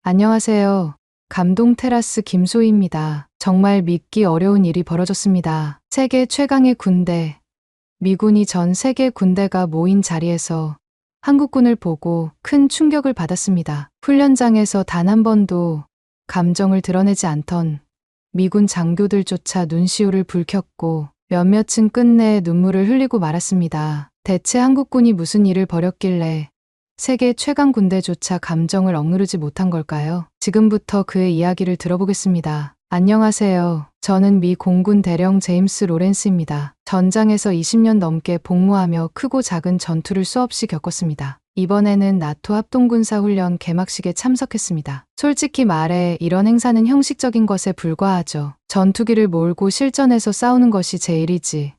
안녕하세요. 감동 테라스 김소희입니다. 정말 믿기 어려운 일이 벌어졌습니다. 세계 최강의 군대, 미군이 전 세계 군대가 모인 자리에서 한국군을 보고 큰 충격을 받았습니다. 훈련장에서 단 한 번도 감정을 드러내지 않던 미군 장교들조차 눈시울을 붉혔고 몇몇은 끝내 눈물을 흘리고 말았습니다. 대체 한국군이 무슨 일을 벌였길래 세계 최강 군대조차 감정을 억누르지 못한 걸까요? 지금부터 그의 이야기를 들어보겠습니다. 안녕하세요. 저는 미 공군 대령 제임스 로렌스입니다. 전장에서 20년 넘게 복무하며 크고 작은 전투를 수없이 겪었습니다. 이번에는 나토 합동군사훈련 개막식에 참석했습니다. 솔직히 말해 이런 행사는 형식적인 것에 불과하죠. 전투기를 몰고 실전에서 싸우는 것이 제 일이지.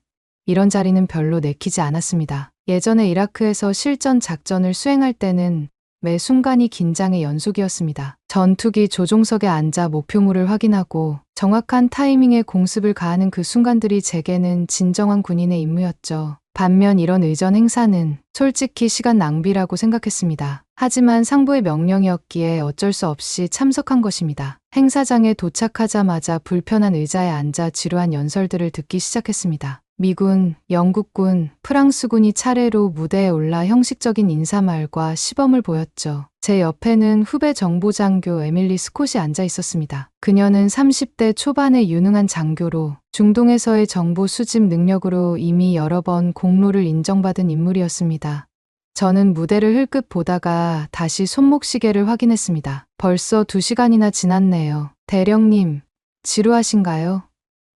이런 자리는 별로 내키지 않았습니다. 예전에 이라크에서 실전 작전을 수행할 때는 매 순간이 긴장의 연속이었습니다. 전투기 조종석에 앉아 목표물을 확인하고 정확한 타이밍에 공습을 가하는 그 순간들이 제게는 진정한 군인의 임무였죠. 반면 이런 의전 행사는 솔직히 시간 낭비라고 생각했습니다. 하지만 상부의 명령이었기에 어쩔 수 없이 참석한 것입니다. 행사장에 도착하자마자 불편한 의자에 앉아 지루한 연설들을 듣기 시작했습니다. 미군, 영국군, 프랑스군이 차례로 무대에 올라 형식적인 인사말과 시범을 보였죠. 제 옆에는 후배 정보장교 에밀리 스콧이 앉아 있었습니다. 그녀는 30대 초반의 유능한 장교로 중동에서의 정보 수집 능력으로 이미 여러 번 공로를 인정받은 인물이었습니다. 저는 무대를 흘끗 보다가 다시 손목시계를 확인했습니다. 벌써 2시간이나 지났네요. 대령님, 지루하신가요?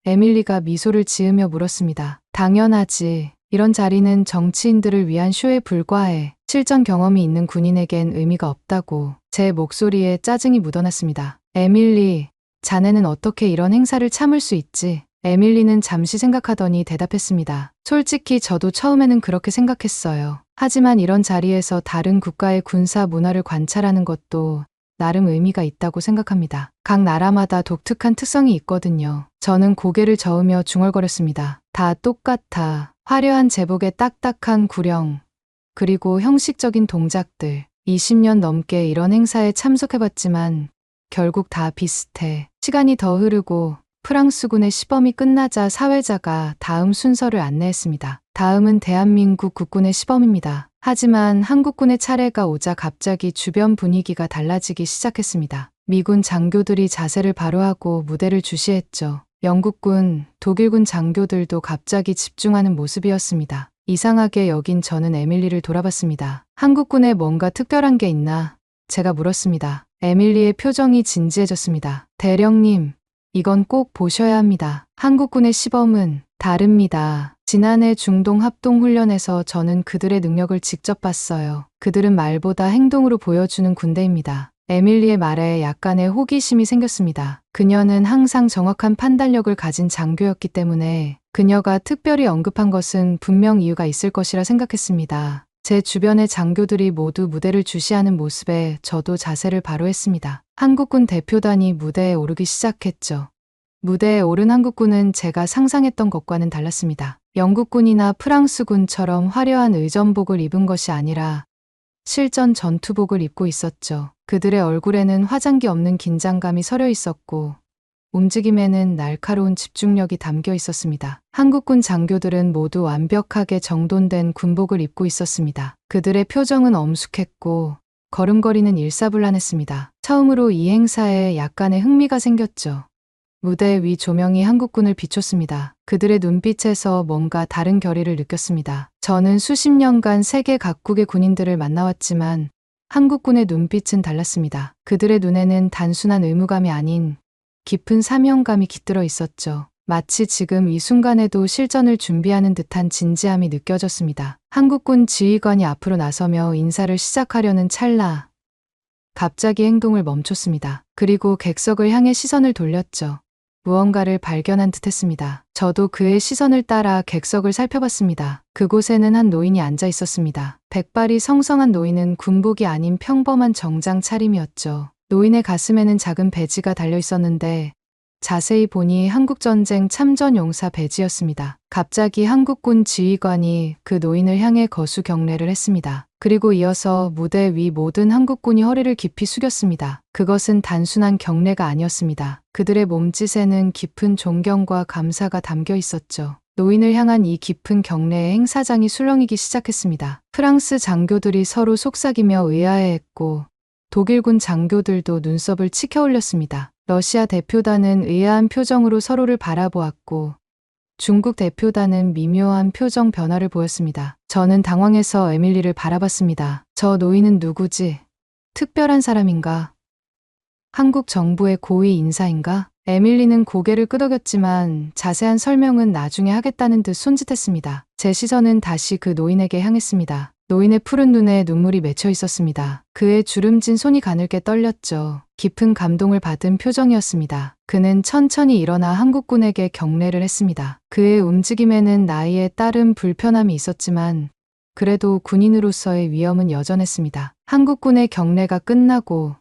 에밀리가 미소를 지으며 물었습니다. 당연하지. 이런 자리는 정치인들을 위한 쇼에 불과해. 실전 경험이 있는 군인에겐 의미가 없다고. 제 목소리에 짜증이 묻어났습니다. 에밀리, 자네는 어떻게 이런 행사를 참을 수 있지? 에밀리는 잠시 생각하더니 대답했습니다. 솔직히 저도 처음에는 그렇게 생각했어요. 하지만 이런 자리에서 다른 국가의 군사 문화를 관찰하는 것도 나름 의미가 있다고 생각합니다. 각 나라마다 독특한 특성이 있거든요. 저는 고개를 저으며 중얼거렸습니다. 다 똑같아. 화려한 제복에 딱딱한 구령, 그리고 형식적인 동작들. 20년 넘게 이런 행사에 참석해봤지만 결국 다 비슷해. 시간이 더 흐르고 프랑스군의 시범이 끝나자 사회자가 다음 순서를 안내했습니다. 다음은 대한민국 국군의 시범입니다. 하지만 한국군의 차례가 오자 갑자기 주변 분위기가 달라지기 시작했습니다. 미군 장교들이 자세를 바로 하고 무대를 주시했죠. 영국군, 독일군 장교들도 갑자기 집중하는 모습이었습니다. 이상하게 여긴 저는 에밀리를 돌아봤습니다. 한국군에 뭔가 특별한 게 있나? 제가 물었습니다. 에밀리의 표정이 진지해졌습니다. 대령님, 이건 꼭 보셔야 합니다. 한국군의 시범은 다릅니다. 지난해 중동 합동훈련에서 저는 그들의 능력을 직접 봤어요. 그들은 말보다 행동으로 보여주는 군대입니다. 에밀리의 말에 약간의 호기심이 생겼습니다. 그녀는 항상 정확한 판단력을 가진 장교였기 때문에 그녀가 특별히 언급한 것은 분명 이유가 있을 것이라 생각했습니다. 제 주변의 장교들이 모두 무대를 주시하는 모습에 저도 자세를 바로 했습니다. 한국군 대표단이 무대에 오르기 시작했죠. 무대에 오른 한국군은 제가 상상했던 것과는 달랐습니다. 영국군이나 프랑스군처럼 화려한 의전복을 입은 것이 아니라 실전 전투복을 입고 있었죠. 그들의 얼굴에는 화장기 없는 긴장감이 서려 있었고 움직임에는 날카로운 집중력이 담겨 있었습니다. 한국군 장교들은 모두 완벽하게 정돈된 군복을 입고 있었습니다. 그들의 표정은 엄숙했고 걸음걸이는 일사불란했습니다. 처음으로 이 행사에 약간의 흥미가 생겼죠. 무대 위 조명이 한국군을 비췄습니다. 그들의 눈빛에서 뭔가 다른 결의를 느꼈습니다. 저는 수십 년간 세계 각국의 군인들을 만나왔지만 한국군의 눈빛은 달랐습니다. 그들의 눈에는 단순한 의무감이 아닌 깊은 사명감이 깃들어 있었죠. 마치 지금 이 순간에도 실전을 준비하는 듯한 진지함이 느껴졌습니다. 한국군 지휘관이 앞으로 나서며 인사를 시작하려는 찰나 갑자기 행동을 멈췄습니다. 그리고 객석을 향해 시선을 돌렸죠. 무언가를 발견한 듯했습니다. 저도 그의 시선을 따라 객석을 살펴봤습니다. 그곳에는 한 노인이 앉아 있었습니다. 백발이 성성한 노인은 군복이 아닌 평범한 정장 차림이었죠. 노인의 가슴에는 작은 배지가 달려 있었는데 자세히 보니 한국전쟁 참전용사 배지였습니다. 갑자기 한국군 지휘관이 그 노인을 향해 거수 경례를 했습니다. 그리고 이어서 무대 위 모든 한국군이 허리를 깊이 숙였습니다. 그것은 단순한 경례가 아니었습니다. 그들의 몸짓에는 깊은 존경과 감사가 담겨 있었죠. 노인을 향한 이 깊은 경례에 행사장이 술렁이기 시작했습니다. 프랑스 장교들이 서로 속삭이며 의아해했고 독일군 장교들도 눈썹을 치켜 올렸습니다. 러시아 대표단은 의아한 표정으로 서로를 바라보았고 중국 대표단은 미묘한 표정 변화를 보였습니다. 저는 당황해서 에밀리를 바라봤습니다. 저 노인은 누구지? 특별한 사람인가? 한국 정부의 고위 인사인가? 에밀리는 고개를 끄덕였지만 자세한 설명은 나중에 하겠다는 듯 손짓했습니다. 제 시선은 다시 그 노인에게 향했습니다. 노인의 푸른 눈에 눈물이 맺혀 있었습니다. 그의 주름진 손이 가늘게 떨렸죠. 깊은 감동을 받은 표정이었습니다. 그는 천천히 일어나 한국군에게 경례를 했습니다. 그의 움직임에는 나이에 따른 불편함이 있었지만 그래도 군인으로서의 위엄은 여전했습니다. 한국군의 경례가 끝나고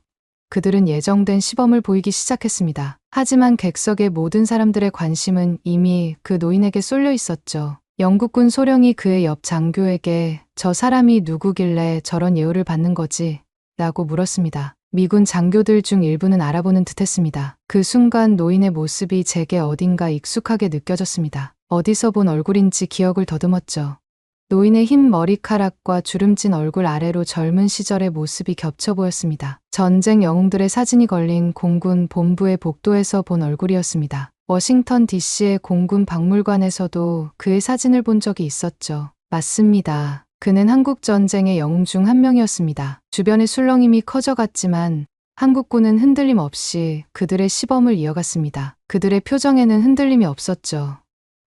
그들은 예정된 시범을 보이기 시작했습니다. 하지만 객석의 모든 사람들의 관심은 이미 그 노인에게 쏠려 있었죠. 영국군 소령이 그의 옆 장교에게 저 사람이 누구길래 저런 예우를 받는 거지? 라고 물었습니다. 미군 장교들 중 일부는 알아보는 듯했습니다. 그 순간 노인의 모습이 제게 어딘가 익숙하게 느껴졌습니다. 어디서 본 얼굴인지 기억을 더듬었죠. 노인의 흰 머리카락과 주름진 얼굴 아래로 젊은 시절의 모습이 겹쳐 보였습니다. 전쟁 영웅들의 사진이 걸린 공군 본부의 복도에서 본 얼굴이었습니다. 워싱턴 DC의 공군 박물관에서도 그의 사진을 본 적이 있었죠. 맞습니다. 그는 한국전쟁의 영웅 중 한 명이었습니다. 주변의 술렁임이 커져갔지만 한국군은 흔들림 없이 그들의 시범을 이어갔습니다. 그들의 표정에는 흔들림이 없었죠.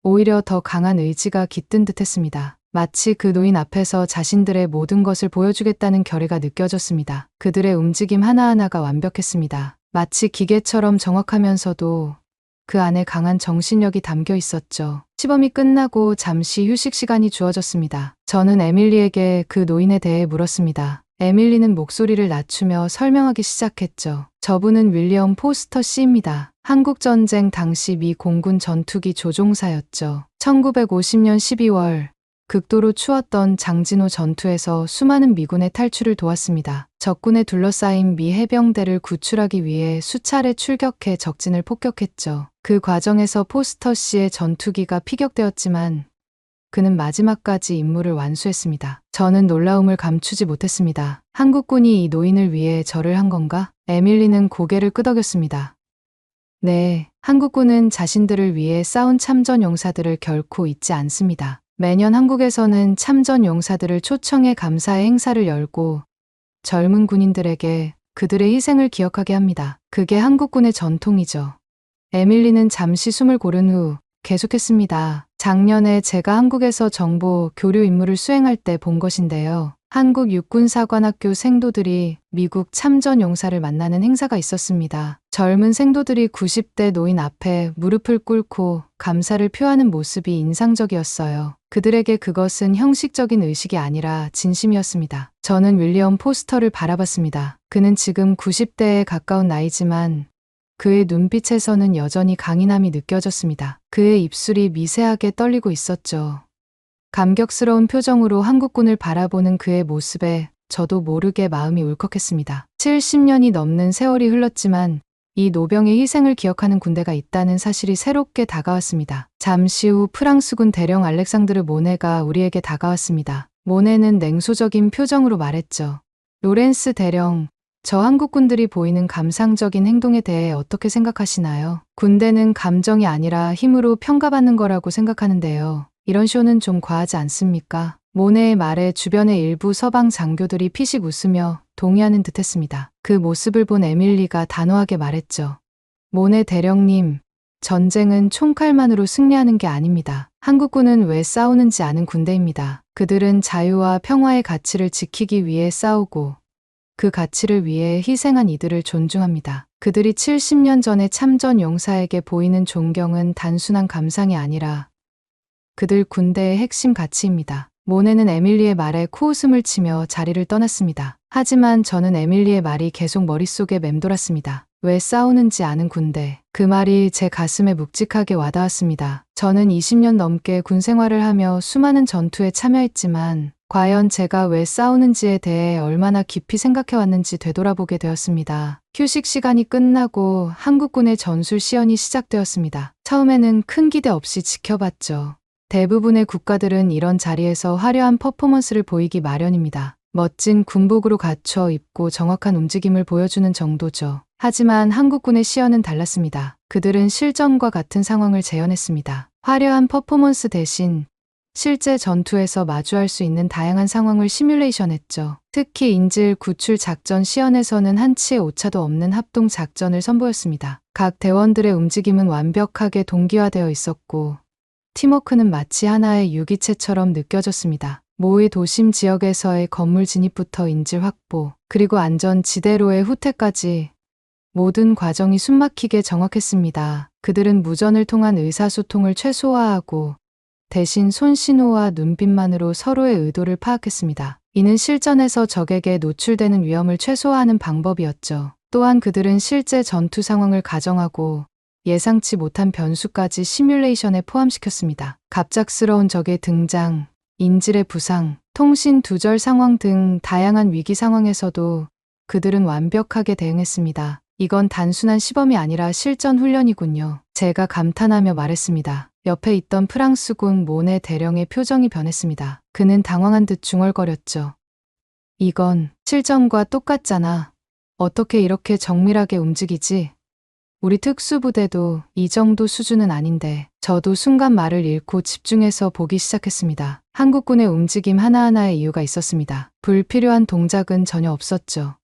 오히려 더 강한 의지가 깃든 듯했습니다. 마치 그 노인 앞에서 자신들의 모든 것을 보여주겠다는 결의가 느껴졌습니다. 그들의 움직임 하나하나가 완벽했습니다. 마치 기계처럼 정확하면서도 그 안에 강한 정신력이 담겨 있었죠. 시범이 끝나고 잠시 휴식 시간이 주어졌습니다. 저는 에밀리에게 그 노인에 대해 물었습니다. 에밀리는 목소리를 낮추며 설명하기 시작했죠. 저분은 윌리엄 포스터 씨입니다. 한국전쟁 당시 미 공군 전투기 조종사였죠. 1950년 12월 극도로 추웠던 장진호 전투에서 수많은 미군의 탈출을 도왔습니다. 적군에 둘러싸인 미 해병대를 구출하기 위해 수차례 출격해 적진을 폭격했죠. 그 과정에서 포스터 씨의 전투기가 피격되었지만 그는 마지막까지 임무를 완수했습니다. 저는 놀라움을 감추지 못했습니다. 한국군이 이 노인을 위해 절을 한 건가? 에밀리는 고개를 끄덕였습니다. 네, 한국군은 자신들을 위해 싸운 참전 용사들을 결코 잊지 않습니다. 매년 한국에서는 참전 용사들을 초청해 감사의 행사를 열고 젊은 군인들에게 그들의 희생을 기억하게 합니다. 그게 한국군의 전통이죠. 에밀리는 잠시 숨을 고른 후 계속했습니다. 작년에 제가 한국에서 정보 교류 임무를 수행할 때 본 것인데요. 한국 육군사관학교 생도들이 미국 참전 용사를 만나는 행사가 있었습니다. 젊은 생도들이 90대 노인 앞에 무릎을 꿇고 감사를 표하는 모습이 인상적이었어요. 그들에게 그것은 형식적인 의식이 아니라 진심이었습니다. 저는 윌리엄 포스터를 바라봤습니다. 그는 지금 90대에 가까운 나이지만 그의 눈빛에서는 여전히 강인함이 느껴졌습니다. 그의 입술이 미세하게 떨리고 있었죠. 감격스러운 표정으로 한국군을 바라보는 그의 모습에 저도 모르게 마음이 울컥했습니다. 70년이 넘는 세월이 흘렀지만 이 노병의 희생을 기억하는 군대가 있다는 사실이 새롭게 다가왔습니다. 잠시 후 프랑스군 대령 알렉상드르 모네가 우리에게 다가왔습니다. 모네는 냉소적인 표정으로 말했죠. 로렌스 대령, 저 한국군들이 보이는 감상적인 행동에 대해 어떻게 생각하시나요? 군대는 감정이 아니라 힘으로 평가받는 거라고 생각하는데요. 이런 쇼는 좀 과하지 않습니까? 모네의 말에 주변의 일부 서방 장교들이 피식 웃으며 동의하는 듯했습니다. 그 모습을 본 에밀리가 단호하게 말했죠. 모네 대령님, 전쟁은 총칼만으로 승리하는 게 아닙니다. 한국군은 왜 싸우는지 아는 군대입니다. 그들은 자유와 평화의 가치를 지키기 위해 싸우고 그 가치를 위해 희생한 이들을 존중합니다. 그들이 70년 전에 참전 용사에게 보이는 존경은 단순한 감상이 아니라 그들 군대의 핵심 가치입니다. 모네는 에밀리의 말에 코웃음을 치며 자리를 떠났습니다. 하지만 저는 에밀리의 말이 계속 머릿속에 맴돌았습니다. 왜 싸우는지 아는 군대. 그 말이 제 가슴에 묵직하게 와닿았습니다. 저는 20년 넘게 군 생활을 하며 수많은 전투에 참여했지만 과연 제가 왜 싸우는지에 대해 얼마나 깊이 생각해 왔는지 되돌아보게 되었습니다. 휴식 시간이 끝나고 한국군의 전술 시연이 시작되었습니다. 처음에는 큰 기대 없이 지켜봤죠. 대부분의 국가들은 이런 자리에서 화려한 퍼포먼스를 보이기 마련입니다. 멋진 군복으로 갖춰 입고 정확한 움직임을 보여주는 정도죠. 하지만 한국군의 시연은 달랐습니다. 그들은 실전과 같은 상황을 재현했습니다. 화려한 퍼포먼스 대신 실제 전투에서 마주할 수 있는 다양한 상황을 시뮬레이션했죠. 특히 인질 구출 작전 시연에서는 한치의 오차도 없는 합동 작전을 선보였습니다. 각 대원들의 움직임은 완벽하게 동기화되어 있었고 팀워크는 마치 하나의 유기체처럼 느껴졌습니다. 모의 도심 지역에서의 건물 진입부터 인질 확보, 그리고 안전 지대로의 후퇴까지 모든 과정이 숨막히게 정확했습니다. 그들은 무전을 통한 의사소통을 최소화하고 대신 손신호와 눈빛만으로 서로의 의도를 파악했습니다. 이는 실전에서 적에게 노출되는 위험을 최소화하는 방법이었죠. 또한 그들은 실제 전투 상황을 가정하고 예상치 못한 변수까지 시뮬레이션에 포함시켰습니다. 갑작스러운 적의 등장, 인질의 부상, 통신 두절 상황 등 다양한 위기 상황에서도 그들은 완벽하게 대응했습니다. 이건 단순한 시범이 아니라 실전 훈련이군요. 제가 감탄하며 말했습니다. 옆에 있던 프랑스군 모네 대령의 표정이 변했습니다. 그는 당황한 듯 중얼거렸죠. 이건 실전과 똑같잖아. 어떻게 이렇게 정밀하게 움직이지? 우리 특수부대도 이 정도 수준은 아닌데. 저도 순간 말을 잃고 집중해서 보기 시작했습니다. 한국군의 움직임 하나하나에 이유가 있었습니다. 불필요한 동작은 전혀 없었죠.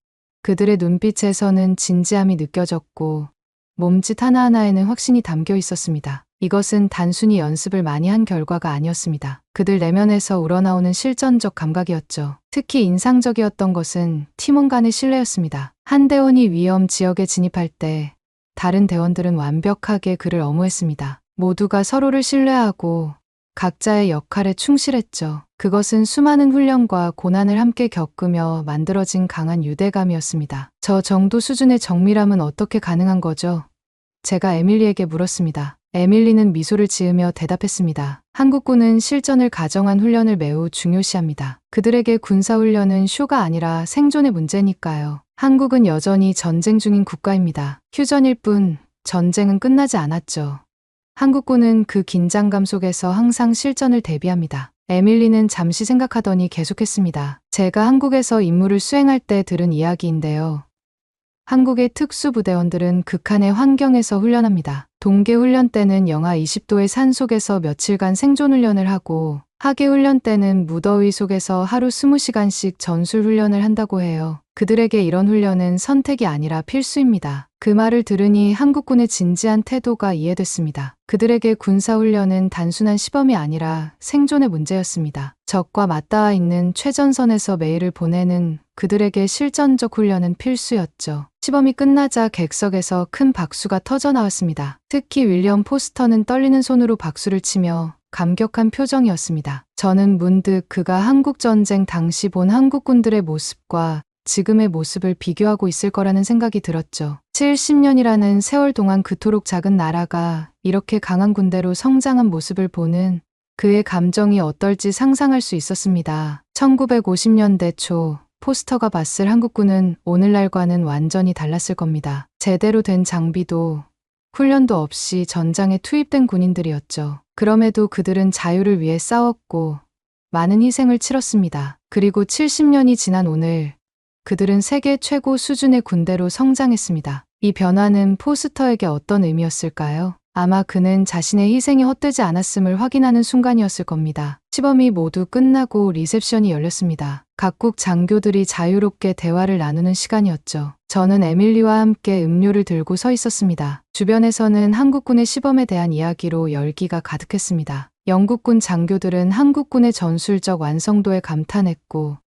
그들의 눈빛에서는 진지함이 느껴졌고 몸짓 하나하나에는 확신이 담겨 있었습니다. 이것은 단순히 연습을 많이 한 결과가 아니었습니다. 그들 내면에서 우러나오는 실전적 감각이었죠. 특히 인상적이었던 것은 팀원 간의 신뢰였습니다. 한 대원이 위험 지역에 진입할 때 다른 대원들은 완벽하게 그를 엄호했습니다. 모두가 서로를 신뢰하고 각자의 역할에 충실했죠. 그것은 수많은 훈련과 고난을 함께 겪으며 만들어진 강한 유대감이었습니다. 저 정도 수준의 정밀함은 어떻게 가능한 거죠? 제가 에밀리에게 물었습니다. 에밀리는 미소를 지으며 대답했습니다. 한국군은 실전을 가정한 훈련을 매우 중요시합니다. 그들에게 군사훈련은 쇼가 아니라 생존의 문제니까요. 한국은 여전히 전쟁 중인 국가입니다. 휴전일 뿐 전쟁은 끝나지 않았죠. 한국군은 그 긴장감 속에서 항상 실전을 대비합니다. 에밀리는 잠시 생각하더니 계속했습니다. 제가 한국에서 임무를 수행할 때 들은 이야기인데요. 한국의 특수부대원들은 극한의 환경에서 훈련합니다. 동계훈련 때는 영하 20도의 산속에서 며칠간 생존훈련을 하고 하계훈련 때는 무더위 속에서 하루 20시간씩 전술훈련을 한다고 해요. 그들에게 이런 훈련은 선택이 아니라 필수입니다. 그 말을 들으니 한국군의 진지한 태도가 이해됐습니다. 그들에게 군사훈련은 단순한 시범이 아니라 생존의 문제였습니다. 적과 맞닿아 있는 최전선에서 매일을 보내는 그들에게 실전적 훈련은 필수였죠. 시범이 끝나자 객석에서 큰 박수가 터져 나왔습니다. 특히 윌리엄 포스터는 떨리는 손으로 박수를 치며 감격한 표정이었습니다. 저는 문득 그가 한국전쟁 당시 본 한국군들의 모습과 지금의 모습을 비교하고 있을 거라는 생각이 들었죠. 70년이라는 세월 동안 그토록 작은 나라가 이렇게 강한 군대로 성장한 모습을 보는 그의 감정이 어떨지 상상할 수 있었습니다. 1950년대 초 포스터가 봤을 한국군은 오늘날과는 완전히 달랐을 겁니다. 제대로 된 장비도 훈련도 없이 전장에 투입된 군인들이었죠. 그럼에도 그들은 자유를 위해 싸웠고 많은 희생을 치렀습니다. 그리고 70년이 지난 오늘 그들은 세계 최고 수준의 군대로 성장했습니다. 이 변화는 포스터에게 어떤 의미였을까요? 아마 그는 자신의 희생이 헛되지 않았음을 확인하는 순간이었을 겁니다. 시범이 모두 끝나고 리셉션이 열렸습니다. 각국 장교들이 자유롭게 대화를 나누는 시간이었죠. 저는 에밀리와 함께 음료를 들고 서 있었습니다. 주변에서는 한국군의 시범에 대한 이야기로 열기가 가득했습니다. 영국군 장교들은 한국군의 전술적 완성도에 감탄했고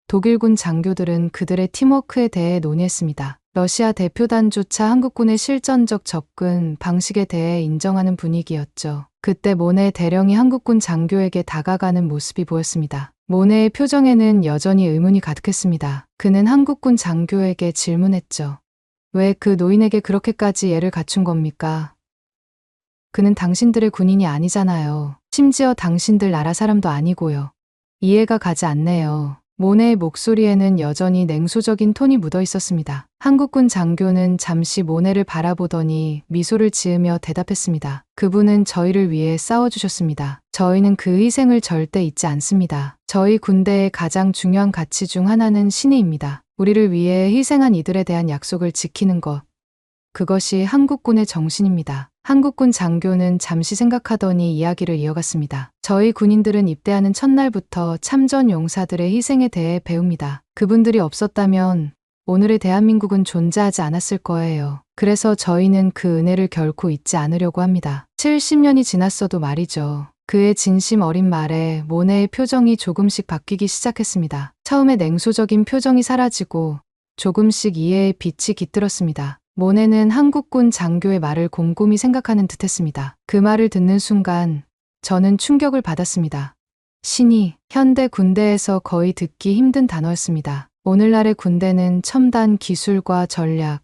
독일군 장교들은 그들의 팀워크에 대해 논의했습니다. 러시아 대표단조차 한국군의 실전적 접근 방식에 대해 인정하는 분위기였죠. 그때 모네 대령이 한국군 장교에게 다가가는 모습이 보였습니다. 모네의 표정에는 여전히 의문이 가득했습니다. 그는 한국군 장교에게 질문했죠. 왜 그 노인에게 그렇게까지 예를 갖춘 겁니까? 그는 당신들의 군인이 아니잖아요. 심지어 당신들 나라 사람도 아니고요. 이해가 가지 않네요. 모네의 목소리에는 여전히 냉소적인 톤이 묻어 있었습니다. 한국군 장교는 잠시 모네를 바라보더니 미소를 지으며 대답했습니다. 그분은 저희를 위해 싸워주셨습니다. 저희는 그 희생을 절대 잊지 않습니다. 저희 군대의 가장 중요한 가치 중 하나는 신의입니다. 우리를 위해 희생한 이들에 대한 약속을 지키는 것. 그것이 한국군의 정신입니다. 한국군 장교는 잠시 생각하더니 이야기를 이어갔습니다. 저희 군인들은 입대하는 첫날부터 참전 용사들의 희생에 대해 배웁니다. 그분들이 없었다면 오늘의 대한민국은 존재하지 않았을 거예요. 그래서 저희는 그 은혜를 결코 잊지 않으려고 합니다. 70년이 지났어도 말이죠. 그의 진심 어린 말에 모네의 표정이 조금씩 바뀌기 시작했습니다. 처음에 냉소적인 표정이 사라지고 조금씩 이해의 빛이 깃들었습니다. 모네는 한국군 장교의 말을 곰곰이 생각하는 듯했습니다. 그 말을 듣는 순간 저는 충격을 받았습니다. 신이 현대 군대에서 거의 듣기 힘든 단어였습니다. 오늘날의 군대는 첨단 기술과 전략,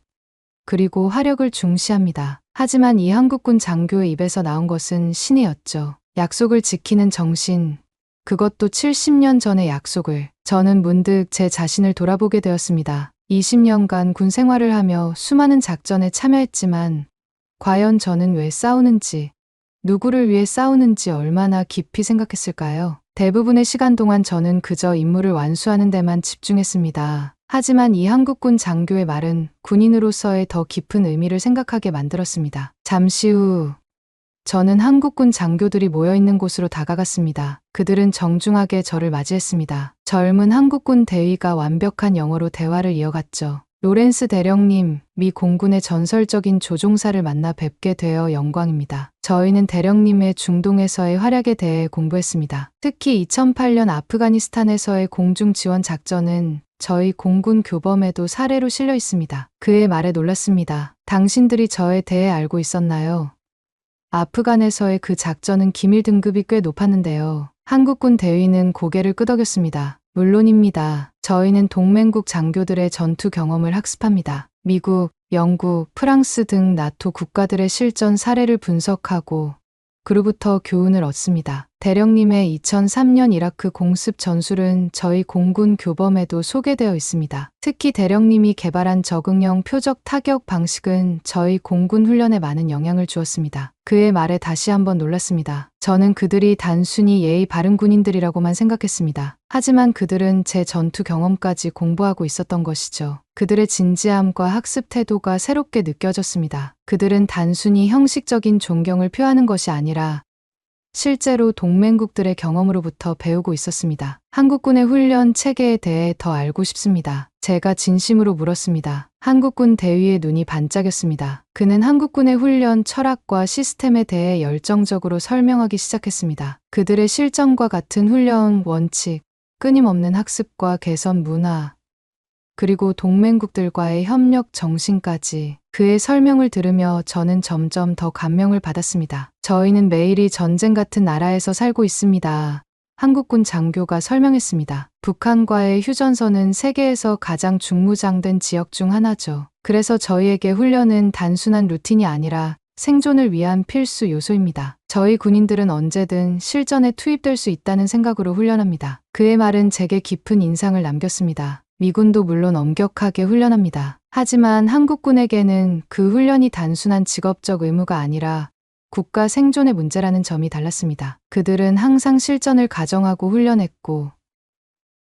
그리고 화력을 중시합니다. 하지만 이 한국군 장교의 입에서 나온 것은 신이었죠. 약속을 지키는 정신, 그것도 70년 전의 약속을. 저는 문득 제 자신을 돌아보게 되었습니다. 20년간 군 생활을 하며 수많은 작전에 참여했지만 과연 저는 왜 싸우는지, 누구를 위해 싸우는지 얼마나 깊이 생각했을까요? 대부분의 시간 동안 저는 그저 임무를 완수하는 데만 집중했습니다. 하지만 이 한국군 장교의 말은 군인으로서의 더 깊은 의미를 생각하게 만들었습니다. 잠시 후 저는 한국군 장교들이 모여있는 곳으로 다가갔습니다. 그들은 정중하게 저를 맞이했습니다. 젊은 한국군 대위가 완벽한 영어로 대화를 이어갔죠. 로렌스 대령님, 미 공군의 전설적인 조종사를 만나 뵙게 되어 영광입니다. 저희는 대령님의 중동에서의 활약에 대해 공부했습니다. 특히 2008년 아프가니스탄에서의 공중 지원 작전은 저희 공군 교범에도 사례로 실려 있습니다. 그의 말에 놀랐습니다. 당신들이 저에 대해 알고 있었나요? 아프간에서의 그 작전은 기밀 등급이 꽤 높았는데요. 한국군 대위는 고개를 끄덕였습니다. 물론입니다. 저희는 동맹국 장교들의 전투 경험을 학습합니다. 미국, 영국, 프랑스 등 나토 국가들의 실전 사례를 분석하고 그로부터 교훈을 얻습니다. 대령님의 2003년 이라크 공습 전술은 저희 공군 교범에도 소개되어 있습니다. 특히 대령님이 개발한 적응형 표적 타격 방식은 저희 공군 훈련에 많은 영향을 주었습니다. 그의 말에 다시 한번 놀랐습니다. 저는 그들이 단순히 예의 바른 군인들이라고만 생각했습니다. 하지만 그들은 제 전투 경험까지 공부하고 있었던 것이죠. 그들의 진지함과 학습 태도가 새롭게 느껴졌습니다. 그들은 단순히 형식적인 존경을 표하는 것이 아니라 실제로 동맹국들의 경험으로부터 배우고 있었습니다. 한국군의 훈련 체계에 대해 더 알고 싶습니다. 제가 진심으로 물었습니다. 한국군 대위의 눈이 반짝였습니다. 그는 한국군의 훈련 철학과 시스템에 대해 열정적으로 설명하기 시작했습니다. 그들의 실전과 같은 훈련 원칙, 끊임없는 학습과 개선 문화, 그리고 동맹국들과의 협력 정신까지. 그의 설명을 들으며 저는 점점 더 감명을 받았습니다. 저희는 매일이 전쟁 같은 나라에서 살고 있습니다. 한국군 장교가 설명했습니다. 북한과의 휴전선은 세계에서 가장 중무장된 지역 중 하나죠. 그래서 저희에게 훈련은 단순한 루틴이 아니라 생존을 위한 필수 요소입니다. 저희 군인들은 언제든 실전에 투입될 수 있다는 생각으로 훈련합니다. 그의 말은 제게 깊은 인상을 남겼습니다. 미군도 물론 엄격하게 훈련합니다. 하지만 한국군에게는 그 훈련이 단순한 직업적 의무가 아니라 국가 생존의 문제라는 점이 달랐습니다. 그들은 항상 실전을 가정하고 훈련했고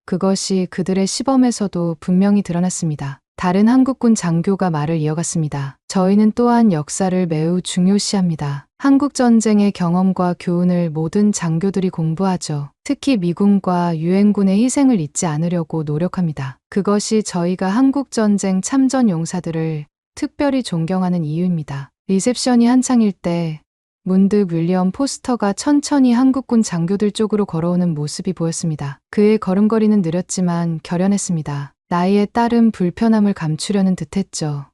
그것이 그들의 시범에서도 분명히 드러났습니다. 다른 한국군 장교가 말을 이어갔습니다. 저희는 또한 역사를 매우 중요시합니다. 한국전쟁의 경험과 교훈을 모든 장교들이 공부하죠. 특히 미군과 유엔군의 희생을 잊지 않으려고 노력합니다. 그것이 저희가 한국전쟁 참전 용사들을 특별히 존경하는 이유입니다. 리셉션이 한창일 때 문득 윌리엄 포스터가 천천히 한국군 장교들 쪽으로 걸어오는 모습이 보였습니다. 그의 걸음걸이는 느렸지만 결연했습니다. 나이에 따른 불편함을 감추려는 듯했죠.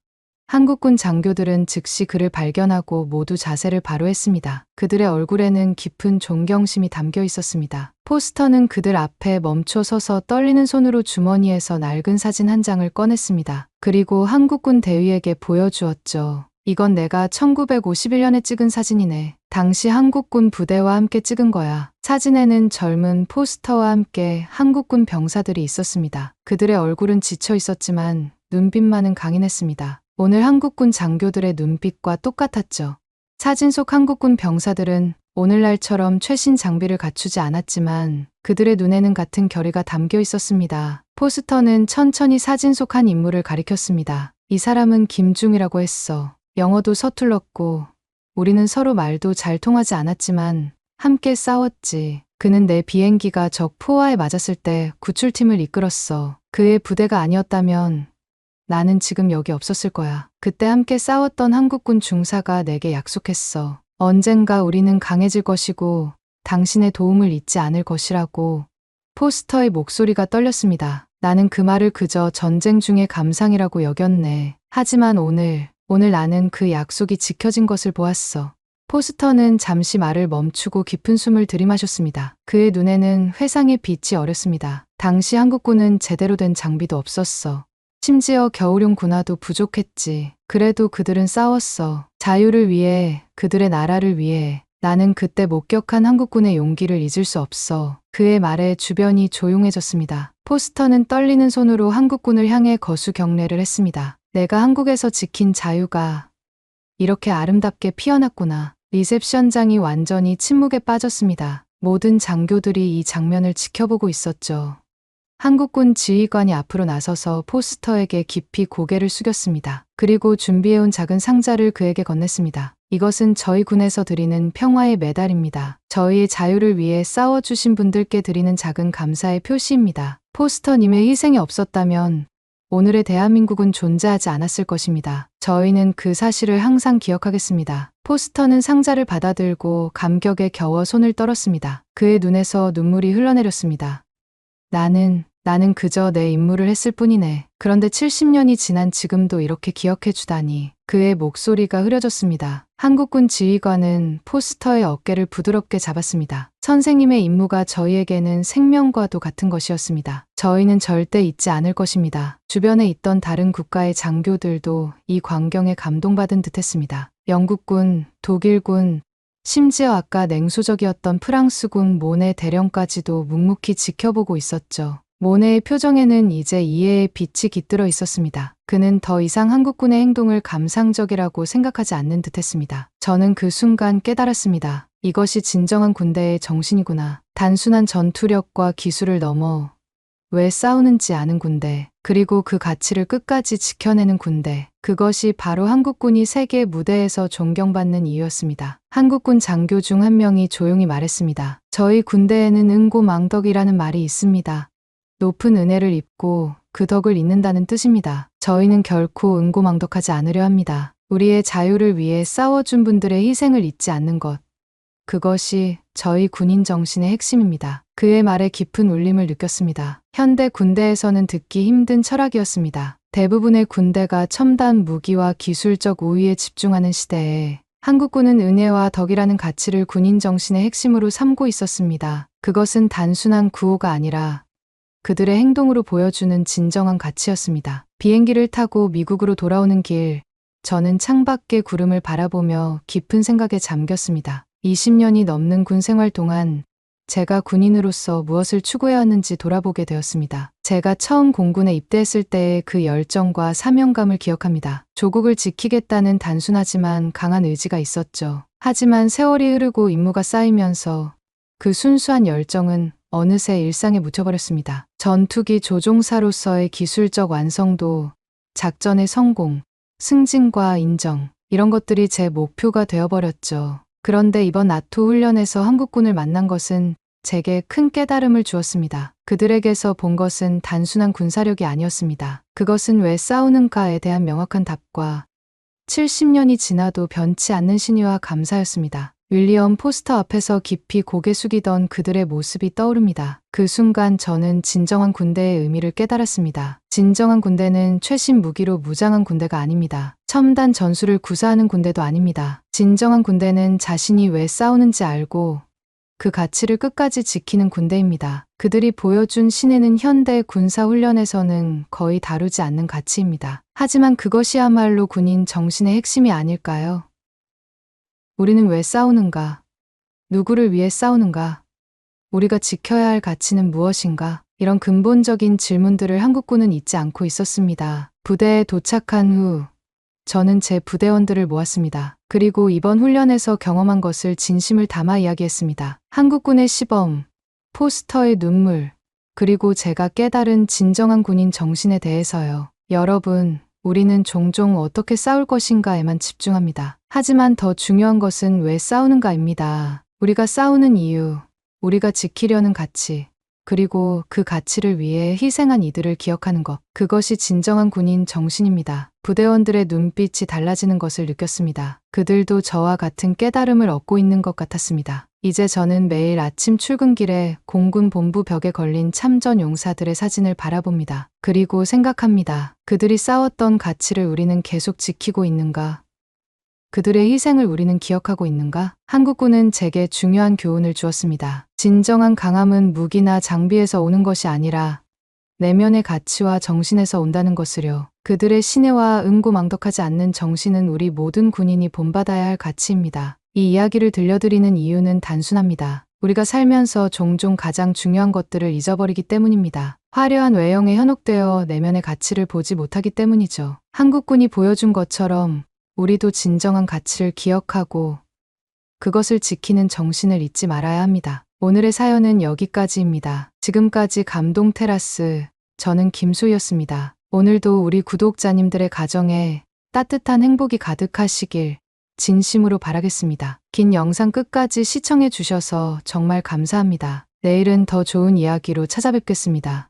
한국군 장교들은 즉시 그를 발견하고 모두 자세를 바로 했습니다. 그들의 얼굴에는 깊은 존경심이 담겨 있었습니다. 포스터는 그들 앞에 멈춰 서서 떨리는 손으로 주머니에서 낡은 사진 한 장을 꺼냈습니다. 그리고 한국군 대위에게 보여주었죠. 이건 내가 1951년에 찍은 사진이네. 당시 한국군 부대와 함께 찍은 거야. 사진에는 젊은 포스터와 함께 한국군 병사들이 있었습니다. 그들의 얼굴은 지쳐 있었지만 눈빛만은 강인했습니다. 오늘 한국군 장교들의 눈빛과 똑같았죠. 사진 속 한국군 병사들은 오늘날처럼 최신 장비를 갖추지 않았지만 그들의 눈에는 같은 결의가 담겨 있었습니다. 포스터는 천천히 사진 속 한 인물을 가리켰습니다. 이 사람은 김중이라고 했어. 영어도 서툴렀고 우리는 서로 말도 잘 통하지 않았지만 함께 싸웠지. 그는 내 비행기가 적 포화에 맞았을 때 구출팀을 이끌었어. 그의 부대가 아니었다면 나는 지금 여기 없었을 거야. 그때 함께 싸웠던 한국군 중사가 내게 약속했어. 언젠가 우리는 강해질 것이고 당신의 도움을 잊지 않을 것이라고. 포스터의 목소리가 떨렸습니다. 나는 그 말을 그저 전쟁 중의 감상이라고 여겼네. 하지만 오늘 나는 그 약속이 지켜진 것을 보았어. 포스터는 잠시 말을 멈추고 깊은 숨을 들이마셨습니다. 그의 눈에는 회상의 빛이 어렸습니다. 당시 한국군은 제대로 된 장비도 없었어. 심지어 겨울용 군화도 부족했지. 그래도 그들은 싸웠어. 자유를 위해, 그들의 나라를 위해. 나는 그때 목격한 한국군의 용기를 잊을 수 없어. 그의 말에 주변이 조용해졌습니다. 포스터는 떨리는 손으로 한국군을 향해 거수 경례를 했습니다. 내가 한국에서 지킨 자유가 이렇게 아름답게 피어났구나. 리셉션장이 완전히 침묵에 빠졌습니다. 모든 장교들이 이 장면을 지켜보고 있었죠. 한국군 지휘관이 앞으로 나서서 포스터에게 깊이 고개를 숙였습니다. 그리고 준비해온 작은 상자를 그에게 건넸습니다. 이것은 저희 군에서 드리는 평화의 메달입니다. 저희의 자유를 위해 싸워주신 분들께 드리는 작은 감사의 표시입니다. 포스터님의 희생이 없었다면 오늘의 대한민국은 존재하지 않았을 것입니다. 저희는 그 사실을 항상 기억하겠습니다. 포스터는 상자를 받아들고 감격에 겨워 손을 떨었습니다. 그의 눈에서 눈물이 흘러내렸습니다. 나는 그저 내 임무를 했을 뿐이네. 그런데 70년이 지난 지금도 이렇게 기억해 주다니. 그의 목소리가 흐려졌습니다. 한국군 지휘관은 포스터의 어깨를 부드럽게 잡았습니다. 선생님의 임무가 저희에게는 생명과도 같은 것이었습니다. 저희는 절대 잊지 않을 것입니다. 주변에 있던 다른 국가의 장교들도 이 광경에 감동받은 듯했습니다. 영국군, 독일군, 심지어 아까 냉소적이었던 프랑스군 모네 대령까지도 묵묵히 지켜보고 있었죠. 모네의 표정에는 이제 이해의 빛이 깃들어 있었습니다. 그는 더 이상 한국군의 행동을 감상적이라고 생각하지 않는 듯했습니다. 저는 그 순간 깨달았습니다. 이것이 진정한 군대의 정신이구나. 단순한 전투력과 기술을 넘어 왜 싸우는지 아는 군대, 그리고 그 가치를 끝까지 지켜내는 군대. 그것이 바로 한국군이 세계 무대에서 존경받는 이유였습니다. 한국군 장교 중 한 명이 조용히 말했습니다. 저희 군대에는 응고망덕이라는 말이 있습니다. 높은 은혜를 입고 그 덕을 잇는다는 뜻입니다. 저희는 결코 응고망덕하지 않으려 합니다. 우리의 자유를 위해 싸워준 분들의 희생을 잊지 않는 것. 그것이 저희 군인 정신의 핵심입니다. 그의 말에 깊은 울림을 느꼈습니다. 현대 군대에서는 듣기 힘든 철학이었습니다. 대부분의 군대가 첨단 무기와 기술적 우위에 집중하는 시대에 한국군은 은혜와 덕이라는 가치를 군인 정신의 핵심으로 삼고 있었습니다. 그것은 단순한 구호가 아니라 그들의 행동으로 보여주는 진정한 가치였습니다. 비행기를 타고 미국으로 돌아오는 길, 저는 창밖의 구름을 바라보며 깊은 생각에 잠겼습니다. 20년이 넘는 군 생활 동안 제가 군인으로서 무엇을 추구해왔는지 돌아보게 되었습니다. 제가 처음 공군에 입대했을 때의 그 열정과 사명감을 기억합니다. 조국을 지키겠다는 단순하지만 강한 의지가 있었죠. 하지만 세월이 흐르고 임무가 쌓이면서 그 순수한 열정은 어느새 일상에 묻혀버렸습니다. 전투기 조종사로서의 기술적 완성도, 작전의 성공, 승진과 인정, 이런 것들이 제 목표가 되어버렸죠. 그런데 이번 나토 훈련에서 한국군을 만난 것은 제게 큰 깨달음을 주었습니다. 그들에게서 본 것은 단순한 군사력이 아니었습니다. 그것은 왜 싸우는가에 대한 명확한 답과 70년이 지나도 변치 않는 신의와 감사였습니다. 윌리엄 포스터 앞에서 깊이 고개 숙이던 그들의 모습이 떠오릅니다. 그 순간 저는 진정한 군대의 의미를 깨달았습니다. 진정한 군대는 최신 무기로 무장한 군대가 아닙니다. 첨단 전술을 구사하는 군대도 아닙니다. 진정한 군대는 자신이 왜 싸우는지 알고 그 가치를 끝까지 지키는 군대입니다. 그들이 보여준 신뢰는 현대 군사훈련에서는 거의 다루지 않는 가치입니다. 하지만 그것이야말로 군인 정신의 핵심이 아닐까요? 우리는 왜 싸우는가? 누구를 위해 싸우는가? 우리가 지켜야 할 가치는 무엇인가? 이런 근본적인 질문들을 한국군은 잊지 않고 있었습니다. 부대에 도착한 후 저는 제 부대원들을 모았습니다. 그리고 이번 훈련에서 경험한 것을 진심을 담아 이야기했습니다. 한국군의 시범, 포스터의 눈물, 그리고 제가 깨달은 진정한 군인 정신에 대해서요. 여러분, 우리는 종종 어떻게 싸울 것인가에만 집중합니다. 하지만 더 중요한 것은 왜 싸우는가입니다. 우리가 싸우는 이유, 우리가 지키려는 가치, 그리고 그 가치를 위해 희생한 이들을 기억하는 것. 그것이 진정한 군인 정신입니다. 부대원들의 눈빛이 달라지는 것을 느꼈습니다. 그들도 저와 같은 깨달음을 얻고 있는 것 같았습니다. 이제 저는 매일 아침 출근길에 공군 본부 벽에 걸린 참전 용사들의 사진을 바라봅니다. 그리고 생각합니다. 그들이 싸웠던 가치를 우리는 계속 지키고 있는가? 그들의 희생을 우리는 기억하고 있는가? 한국군은 제게 중요한 교훈을 주었습니다. 진정한 강함은 무기나 장비에서 오는 것이 아니라 내면의 가치와 정신에서 온다는 것을요. 그들의 신뢰와 응고망덕하지 않는 정신은 우리 모든 군인이 본받아야 할 가치입니다. 이 이야기를 들려드리는 이유는 단순합니다. 우리가 살면서 종종 가장 중요한 것들을 잊어버리기 때문입니다. 화려한 외형에 현혹되어 내면의 가치를 보지 못하기 때문이죠. 한국군이 보여준 것처럼 우리도 진정한 가치를 기억하고 그것을 지키는 정신을 잊지 말아야 합니다. 오늘의 사연은 여기까지입니다. 지금까지 감동 테라스, 저는 김소희였습니다. 오늘도 우리 구독자님들의 가정에 따뜻한 행복이 가득하시길 진심으로 바라겠습니다. 긴 영상 끝까지 시청해 주셔서 정말 감사합니다. 내일은 더 좋은 이야기로 찾아뵙겠습니다.